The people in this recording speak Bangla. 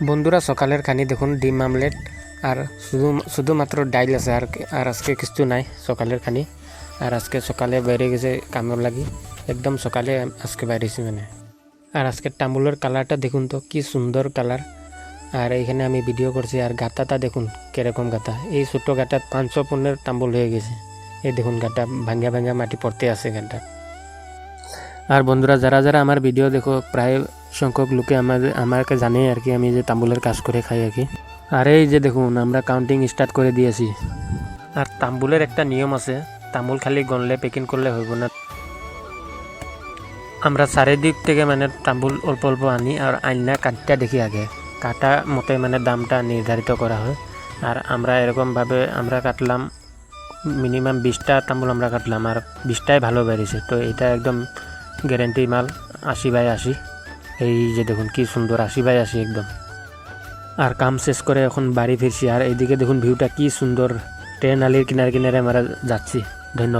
বন্ধুরা সকালের খানি দেখুন ডিম আমলেট আর শুধুমাত্র ডাইল আছে আর আজকে কিছু নাই সকালের খানি। আর আজকে সকালে বাইরে গেছে কামের লাগি, একদম সকালে আজকে বাইরেছি মানে। আর আজকে তাম্বুলের কালারটা দেখুন তো কি সুন্দর কালার। আর এইখানে আমি ভিডিও করছি। আর গাতাটা দেখুন কিরকম গাতা, এই ছোট্ট গাতাত 500 পনের তাম্বুল হয়ে গেছে। এই দেখুন গাতা ভাঙ্গা ভাঙ্গা মাটি পড়তে আছে গানটা। আর বন্ধুরা যারা যারা আমার ভিডিও দেখো প্রায় সংখ্যক লোকে আমাকে জানে আর কি, আমি যে তাম্বুলের কাজ করে খাই আর কি। আর এই যে দেখুন আমরা কাউন্টিং স্টার্ট করে দিয়েছি। আর তাম্বুলের একটা নিয়ম আছে, তাম্বুল খালি গনলে পেকিং করলে হইব না। আমরা চারিদিক থেকে মানে তাম্বুল অল্প অল্প আনি আর আইনা কাটটা দেখি আগে, কাটা মতে মানে দামটা নির্ধারিত করা হয়। আর আমরা এরকমভাবে আমরা কাটলাম মিনিমাম 20টা তাম্বুল আমরা কাটলাম, আর 20টাই ভালো বেরিয়েছে। তো এটা একদম গ্যারেন্টি মাল, 80/80। এই যে দেখুন কি সুন্দর 80/80 একদম। আর কাম শেষ করে এখন বাড়ি ফিরছি। আর এইদিকে দেখুন ভিউটা কি সুন্দর, ট্রেন আলির কিনারে কিনারে আমরা যাচ্ছি। ধন্যবাদ।